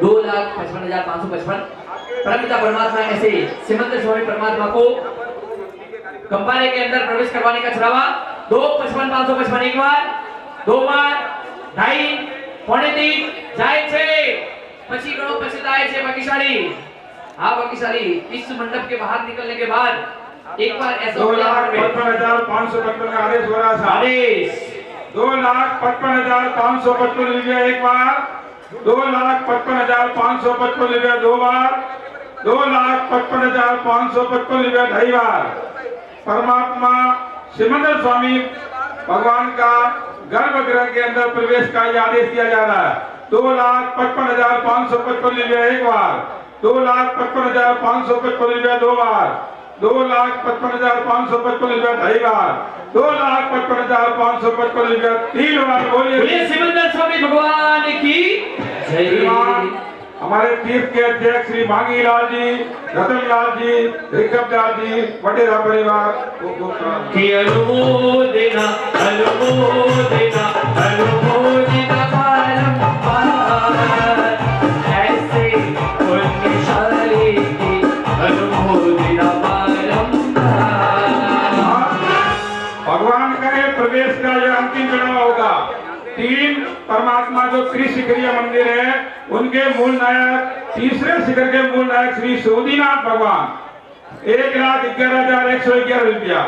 2,55,555 परमपिता परमात्मा ऐसे सिमंदर स्वामी परमात्मा को गंभारे के अंदर प्रवेश करवाने का चढ़ावा 2,55,555 एक बार 2 बार 2.5 पौने 3 જાય છે પછી ગણો પછી થાય છે ભાગ્યશાળી। हाँ भाग्यशाली इस मंडप के बाहर निकलने के बाद एक बार ऐसा 2,55,555 का आदेश हो रहा था। आदेश 2,55,555 रुपया एक बार, 2,55,555 रुपया दो बार, 2,55,555 रुपया ढाई बार। परमात्मा सिमंदर स्वामी भगवान का गर्भगृह के अंदर प्रवेश का ये आदेश दिया जा रहा है। 2,55,555 रुपया एक बार, 2,55,555 रुपया दो बार, 2,55,555 रुपया ढाई बार, 2,55,555 रुपया तीन बार। बोलिए सिमंदर स्वामी भगवान की जय। हमारे तीर्थ के अध्यक्ष श्री मांगी लाल जी, रतन लाल जी, ऋषभ लाल जी, वडेरा परिवार की अनुमोदना अनुमोदना अनुमोदना बारंबार, ऐसे पुण्यशाली की अनुमोदना बारंबार। भगवान करे प्रवेश का यह अंतिम चढ़ावा होगा। तीन परमात्मा जो त्रिशिखरीय मंदिर है, उनके मूल नायक, तीसरे शिखर के मूल नायक श्री सूदीनाथ भगवान 1,11,111 रुपया,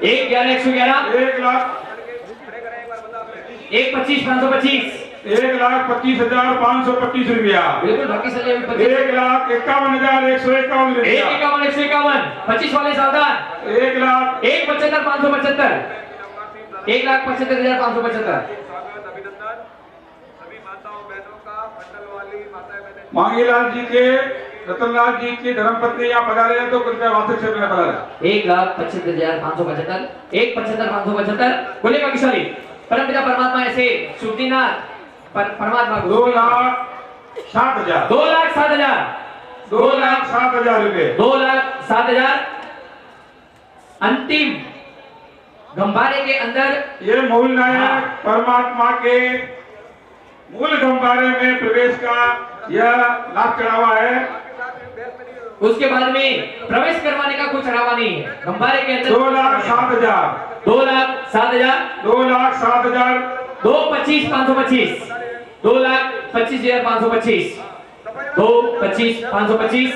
1,11,111, 1,25,525, 1,25,525 रुपया, बिल्कुल बाकी सही है। 1,51,151 रुपया, 1,51,151, 25 वाले सावधान, 1,75,575, 1,75,575। मांगीलाल जी के, रतनलाल जी की धर्मपत्नी यहाँ पधारे हैं तो कृपया वार्षिक क्षेत्र में पधारे। 1,75,575, 1,75,575। बोले भाग्यशाली परमपिता परमात्मा ऐसे सुखदीनाथ परमात्मा को 2,07,000, 2,07,000, 2,07,000 रुपए, 2,07,000 अंतिम गंभारे के अंदर ये मूल नायक परमात्मा के मूल गंभारे में प्रवेश का यह लाभ चढ़ावा है। उसके बाद में प्रवेश करवाने का कोई चढ़ावा नहीं है। गंभारे के अंदर 2,07,000, 2,07,000, 2,07,000, 2,25,525, 2,25,525, 2,25,525,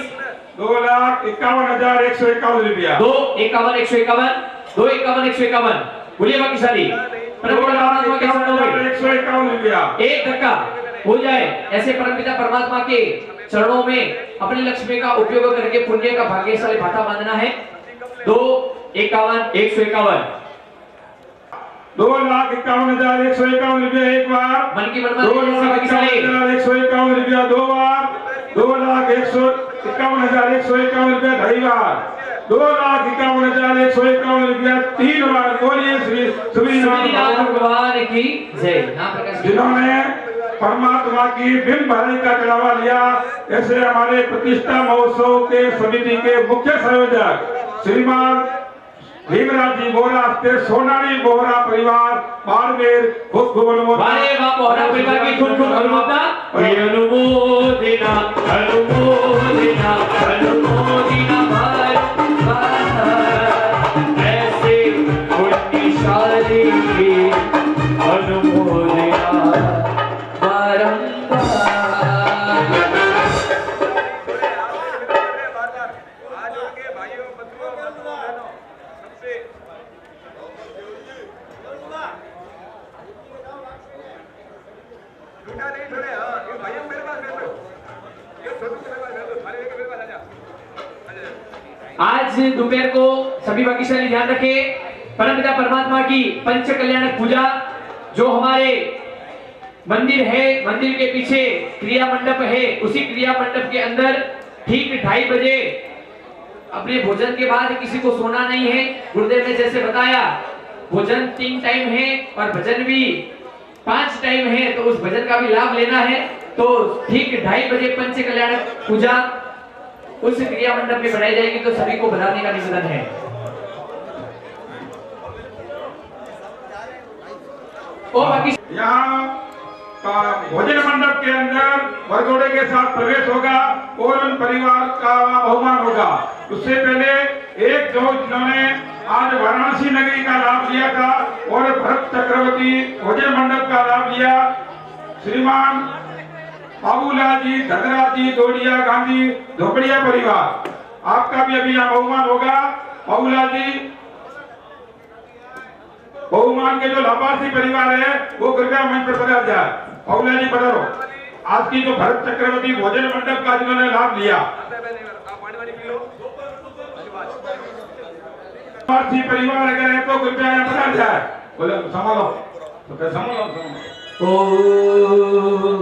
2,51,151 रुपया, 2,51,151, 2,51,151। बोलिए भाग्यशाली 2,51,151 रुपया। एक धक्का हो जाए ऐसे परमपिता परमात्मा के चरणों में अपनी लक्ष्मी का उपयोग करके पुण्य का भाग्यशाली भाता बांधना है। 2,51,151, 2,51,151 रुपया एक बार, मन की मनमानी 2,51,151 रुपया दो बार, 2,51,151 रुपया ढाई बार, 2,51,151 रुपया तीन बार। बोलिए श्री सुखदीनाथ भगवान की जय। नाम प्रकाश जिन्होंने परमात्मा की बिन भराई का चढ़ावा लिया, ऐसे हमारे प्रतिष्ठा महोत्सव के समिति के मुख्य संयोजक श्रीमान भीमराज जी बोहरा से सोनाली बोहरा परिवार बाड़मेर खूब खूब अनुमोदना। वाले वाह बोहरा परिवार की खूब खूब अनुमोदना। अनुमोदना अनुमोदना अनुमोदना बारंबार, ऐसे पुण्यशाली की अनुमोदना बारंबार। आज दोपहर को सभी भाग्यशाली ध्यान रखें, परमपिता परमात्मा की पंच कल्याणक पूजा जो हमारे मंदिर है, मंदिर के पीछे क्रिया मंडप है, उसी क्रिया मंडप के अंदर ठीक 2:30 बजे अपने भोजन के बाद किसी को सोना नहीं है। गुरुदेव ने जैसे बताया भोजन 3 टाइम है और भजन भी 5 टाइम है, तो उस भजन का भी लाभ लेना है। तो ठीक 2:30 बजे पंच कल्याणक पूजा उस क्रिया मंडप में बनाई जाएगी, तो सभी को बनाने का निवेदन है। और बाकी यहाँ भोजन मंडप के अंदर वरघोड़े के साथ प्रवेश होगा और उन परिवार का बहुमान होगा। उससे पहले एक जो जिन्होंने आज वाराणसी नगरी का लाभ लिया था और भरत चक्रवर्ती भोजन मंडप का लाभ लिया, श्रीमान बाबूलाल जी, धनराज जी, दोड़िया गांधी धोपड़िया परिवार, आपका भी अभी यहाँ बहुमान होगा। बाबूलाल जी बहुमान के जो लाभार्थी परिवार है वो कृपया मंच पर पधार जाए। पौला जी पधारो। आज की जो भरत चक्रवर्ती भोजन मंडप का जिन्होंने लाभ लिया, लाभार्थी परिवार अगर है तो कृपया यहाँ पधार जाए। बोले संभालो तो फिर संभालो। ओ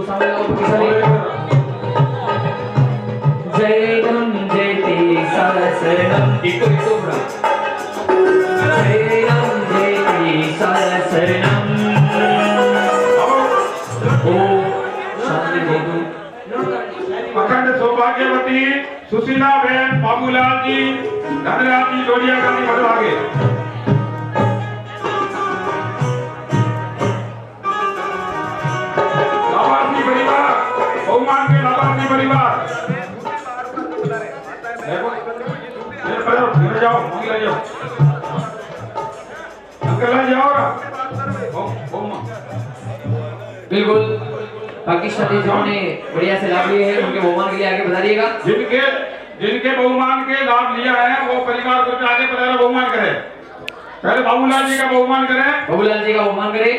संभालो। जयम जयते सहस्रनम इको बड़ा जयम जयते सहस्रनम। ओ शांति बोलूं। अखंड सौभाग्यवती सुशीला बहन बाबूलाल जी धनराज जी जोड़िया गांधी बढ़ो आगे। लाभार्थी परिवार बहुमान के लाभार्थी परिवार जाओ मंगला जाओ अंकल जाओ। बिल्कुल पाकिस्तानी जिन्होंने बढ़िया से लाभ लिए हैं उनके बहुमान के लिए आगे बढ़ाइएगा। जिनके बहुमान के लाभ लिया है वो परिवार को आगे पधारा बहुमान करे। पहले बाबूलाल जी का बहुमान करें। बाबूलाल जी का बहुमान करें।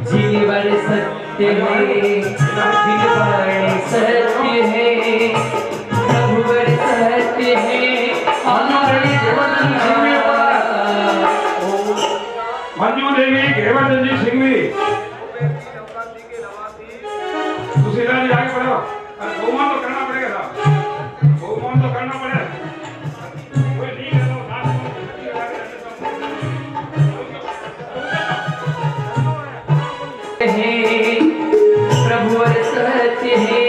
जीवन सत्य है, जीवन सत्य है, प्रभुवर सत्य है, हमारे जीवन मंजू देवी घेवरचंद जी सिंघवी सुशीला जी आगे बढ़ो। बहुमान तो करना पड़ेगा साहब, बहुमान तो करना पड़ेगा। कोई नहीं है तो प्रभुवर सत्य है,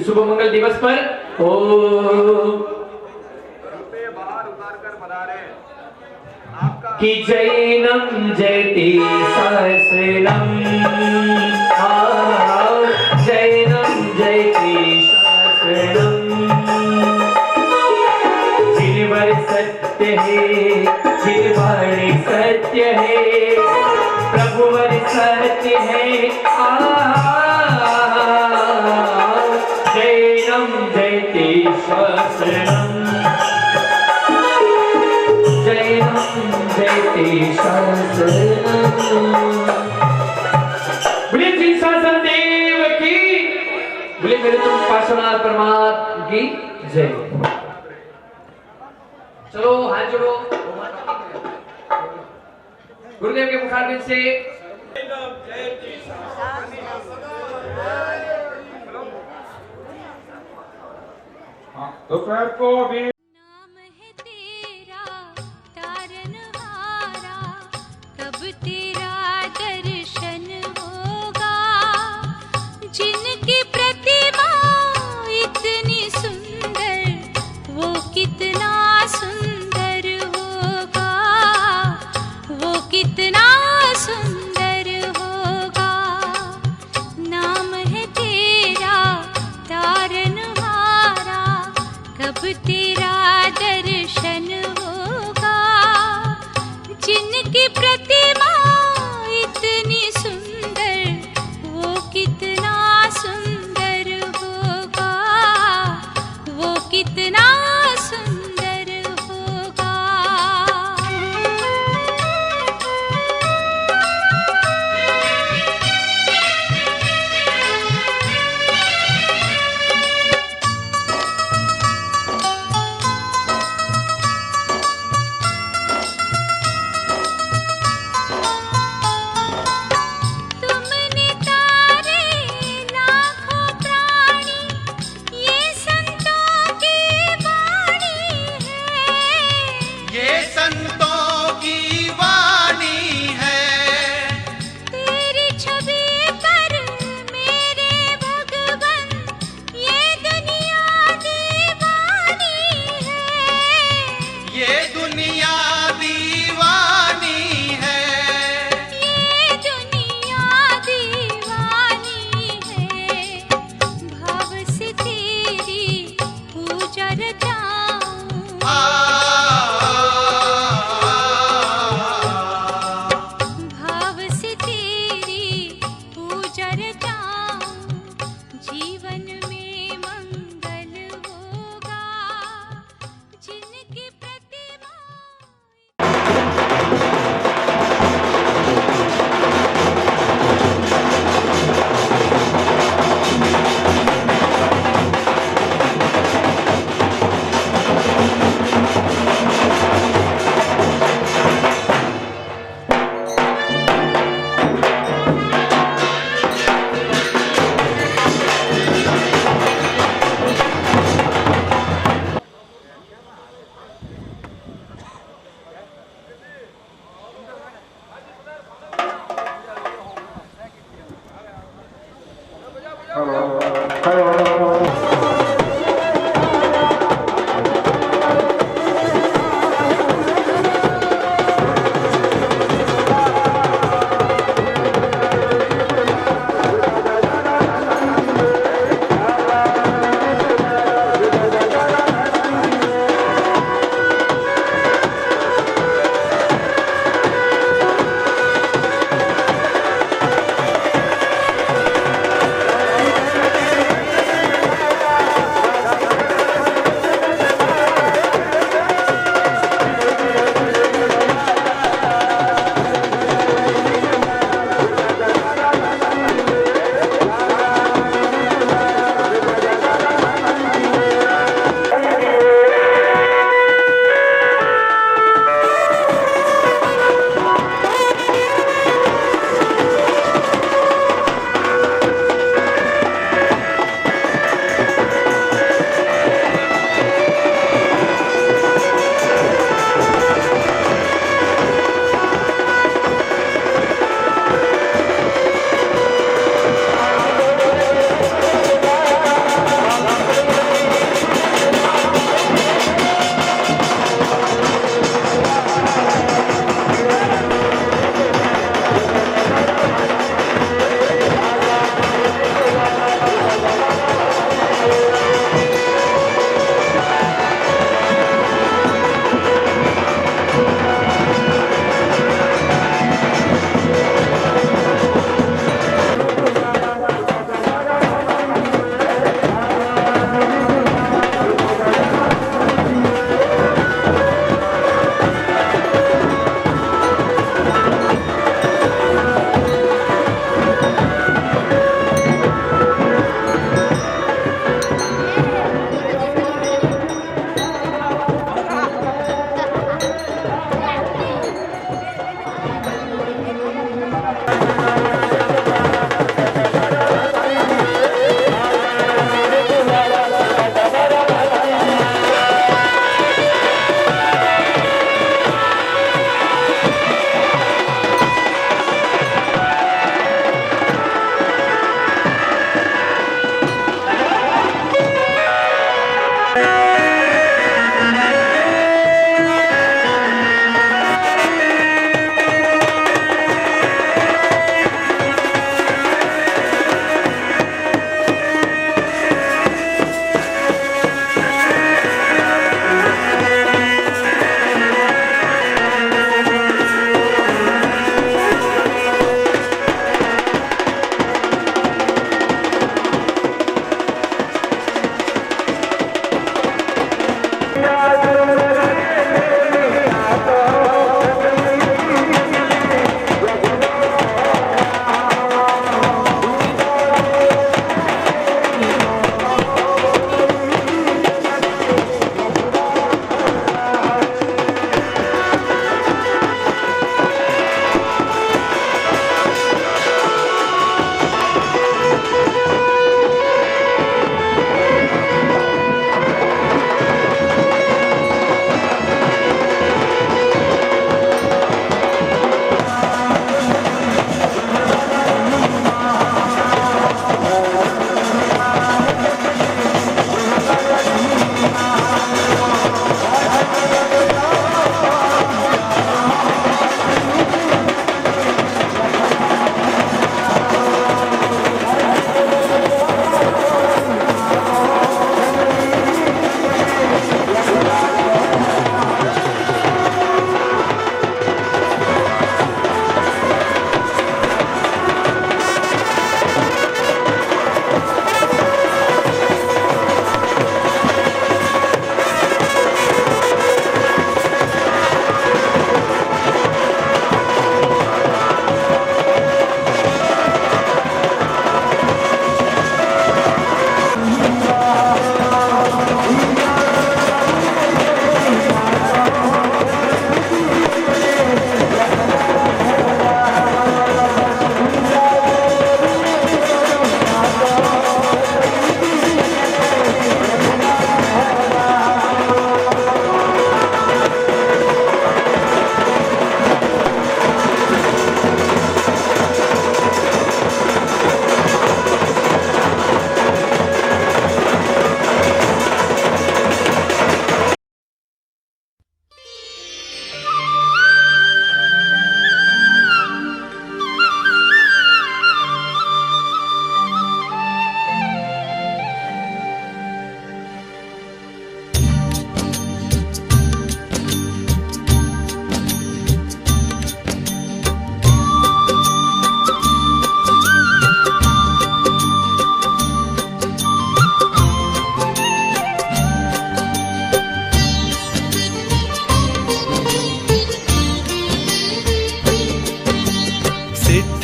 शुभ मंगल दिवस पर रुपये बाहर उतार कर पधारे। आपका कि जैनं जयति सहस्रनं जैनं जयति सहस्रनं जिनवर सत्य है जिनवाणी सत्य है प्रभुवर सत्य है जैनं जयति सहस्रनं बोले जी शासन देव की, बोले मेरे तुम पार्श्वनाथ परमात्मा की जय। चलो हाथ जोड़ो, गुरुदेव के मुखारबिंद से दोपहर को भी नाम है तेरा तारनहारा, कब तेरा दर्शन होगा। जिनकी प्रतिमा इतनी सुंदर, वो कितना सुंदर होगा, वो कितना सुंदर होगा। नाम है तेरा तारनहारा, कब तेरा दर्शन होगा। जिनकी प्रतिमा इतनी सुंदर, वो कितना सुंदर होगा, वो कितना सुंदर होगा।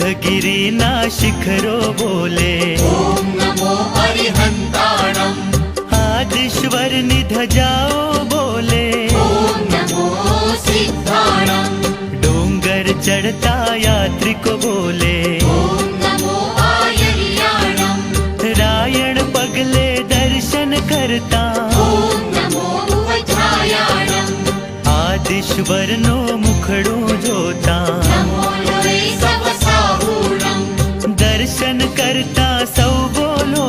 हस्तगिरीना शिखरो बोले ॐ नमो अरिहन्ताणम् आदिश्वर निधजाओ बोले ॐ नमो सिद्धाणम् डोंगर चढ़ता यात्री को बोले ॐ नमो आयर्याणम् रायण पगले दर्शन करता ॐ नमो वज्रायाणम् आदिश्वर नो मुखड़ो जोता नमो लोरे सवसाहूणम् दर्शन करता सौ बोलो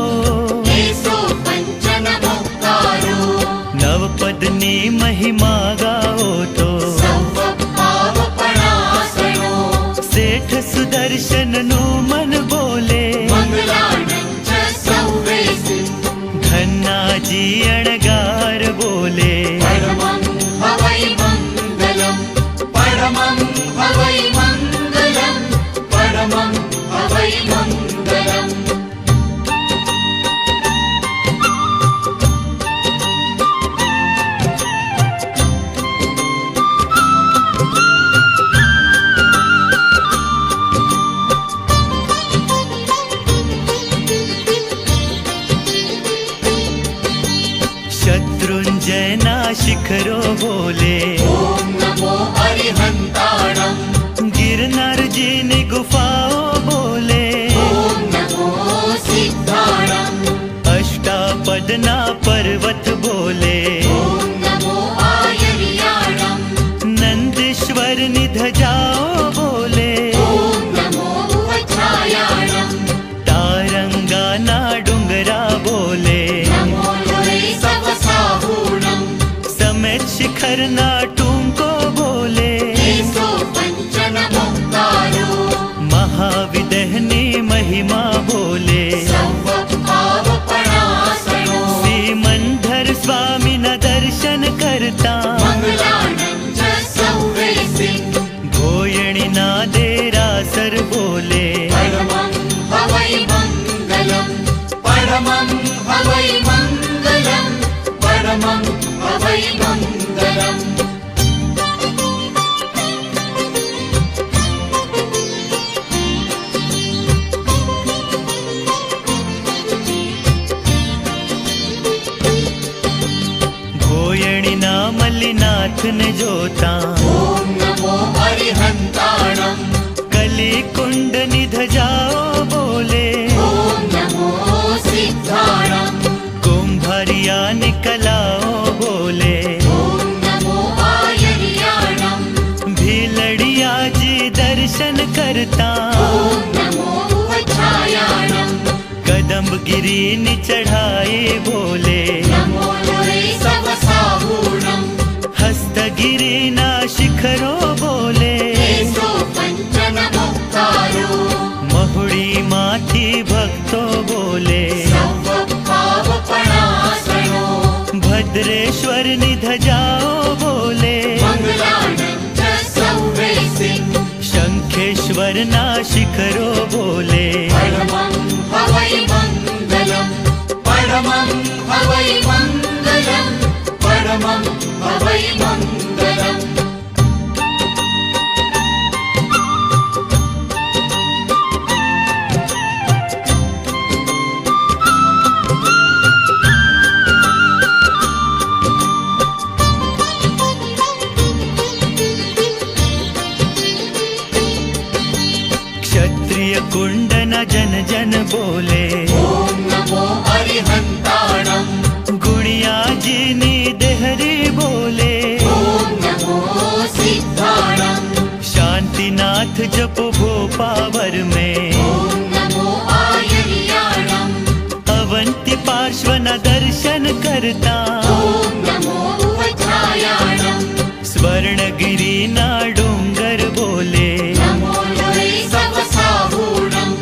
एसो पञ्चनमुक्तारो नवपदनी महिमा गाओ तो सर्वपावपणासनो सेठ सुदर्शन नु मन बोले मङ्गलाणं च सौवेसिं धन्नाजी अणगार बोले परमं हवै मङ्गलं परमं हवै मङ्गलं परमं हवै मङ्गलम् शत्रुंजयना शिखरो बोले ॐ नमो अरिहन्ताणम् गिरनार जी ने गुफाओ बोले ॐ नमो सिद्धाणम् अष्टापदना पर्वत बोले ॐ नमो आयर्याणम् नंदीश्वर निधजाओ बोले ॐ नमो वज्रायाणम् तारंगाना डुंगरा बोले नमो लोरे सवसाहूणम् समेत शिखरना टूंको बोले एसो पञ्चनमुक्तारो महाविदहनी महिमा बोले सर्वपावपणासनो सीमंधर स्वामी न दर्शन करता मङ्गलाणं च सौवेसिं भोयणी ना देरासर बोले परमं हवै मङ्गलं परमं हवै मङ्गलं परमं हवै मङ्गलम् भोयणी ना मल्लिनाथ ने जोता ॐ नमो अरिहन्ताणम् कली कुंड निधजाओ बोले ॐ नमो सिद्धाणम् कुंभरिया निकलाओ बोले ॐ नमो आयर्याणम् भीलड़िया जी दर्शन करता ॐ नमो वज्रायाणम् कदम्ब गिरी नि चढ़ाए बोले नमो लोरे सवसाहूणम् हस्तगिरी ना शिखरो बोले एसो पञ्चनमुक्तारो महुड़ी माथी भक्तो बोले सर्वपावपणासनो भद्रेश्वर निधजाओ बोले मङ्गलाणं च सौवेसिं शंखेश्वर ना शिखरो बोले परमं हवै मङ्गलं परमं हवै मङ्गलं परमं हवै मङ्गलम् क्षत्रिय कुंड न जन जन बोले ॐ नमो अरिहन्ताणम् गुणिया जी नी देहरी बोले ॐ नमो सिद्धाणम् शांतिनाथ जप भोपावर में ॐ नमो आयर्याणम् अवंती पार्श्व न दर्शन करता ॐ नमो वज्रायाणम् स्वर्णगिरी ना डोंगर बोले नमो लोरे सवसाहूणम्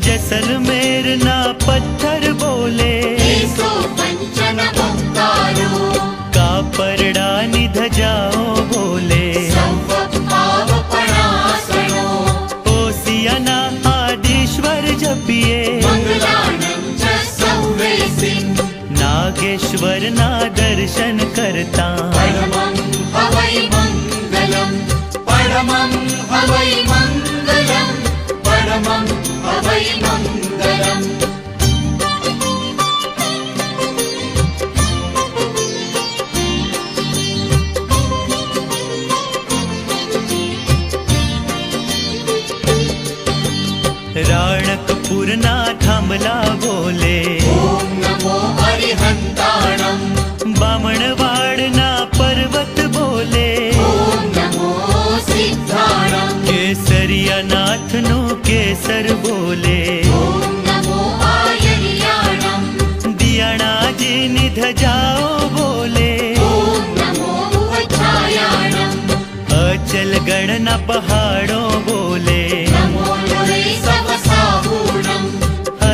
जैसलमेर ना पत्थर बोले एसो पञ्चनमुक्तारो कापरड़ा निधजाओ बोले सर्वपावपणासनो ओसियाना आदिश्वर जपिए मङ्गलाणं च सौवेसिं नागेश्वर ना दर्शन करता परमं हवै मङ्गलं परमं हवै मङ्गलं परमं पूर्णा थांबला बोले ॐ नमो अरिहन्ताणम् बामणवाडना पर्वत बोले ॐ नमो सिद्धाणम् केसरिया नाथनु केसर बोले ॐ नमो आयर्याणम् दियाणाजी निध जाओ बोले ॐ नमो उच्चायाणम् अचल गणना पहाड़ों बोले नमो लोरे सवसाहूणम्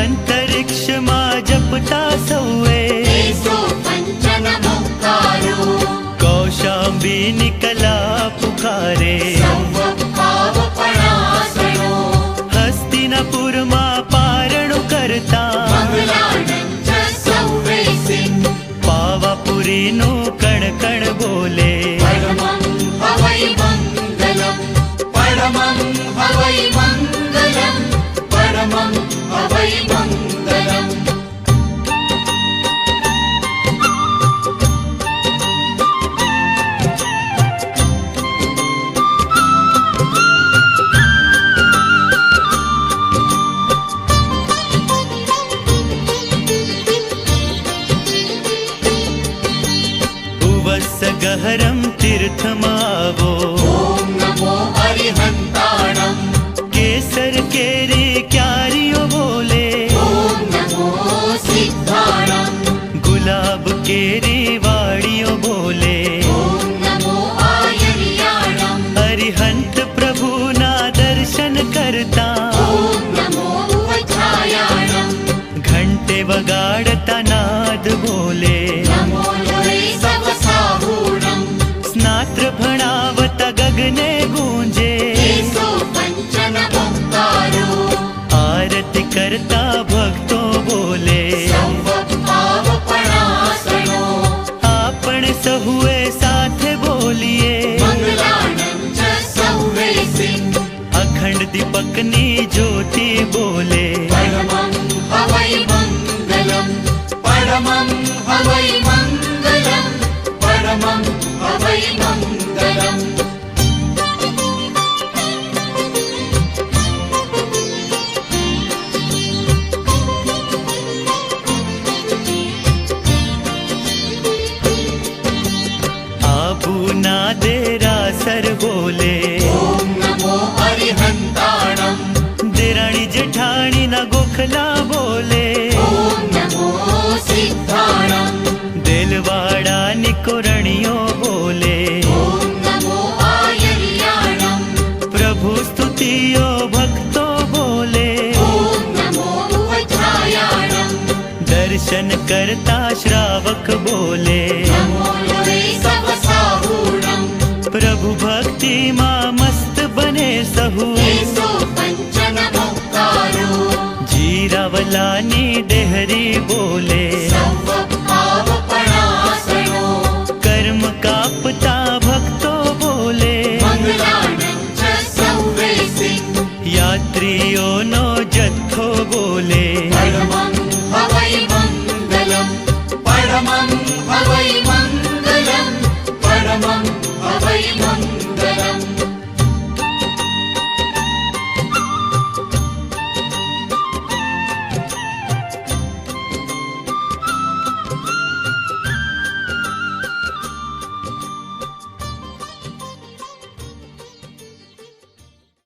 अंतरिक्ष मा जपता सौए तेसो पञ्चनमुक्तारो कौशाम्बी निकला पुकारे सर्वभावपणासनो हस्तिनापुर मा पारणु करता मङ्गलाणं च सौवेसिन् पावापुरी नु कण कण बोले परमं हवै मङ्गलम् परमं हवै मङ्गलम् परमं हवै मङ्गलम् उवस गहरम तीर्थमावो ॐ नमो अरिहन्ताणम् केसर केरी क्यारियो बोले ॐ नमो सिद्धाणम् गुलाब केरी वाड़ियो बोले ॐ नमो आयर्याणम् अरिहंत प्रभु ना दर्शन करता ॐ नमो उच्चायाणम् घंटे वगाड़ता नाद बोले नमो लोरे सवसाहूणम् स्नात्र भणावता गगने गूंजे तेसो पञ्चनमुक्तारो आरती करता भक्तों बोले सर्वभावपणासनो आपण सहुए साथे बोलिए मङ्गलाणं च सौवेसिन् अखंड दीपकनी ज्योति बोले परमं हवै मङ्गलम् परमं हवै मङ्गलम् परमं हवै मङ्गलम् आबू ना देरा सर बोले ॐ नमो अरिहन्ताणम् देराणी जेठाणी ना गोखला बोले ॐ नमो सिद्धाणम् देलवाड़ा निकोरणियो बोले ॐ नमो आयर्याणम् प्रभु स्तुतियो भक्तो बोले ॐ नमो उच्चायाणम् दर्शन करता श्रावक बोले नमो लोरे सवसाहूणम् प्रभु भक्ति मा मस्त बने सहु तेसो पञ्चनमुक्तारो जीरावलानी देह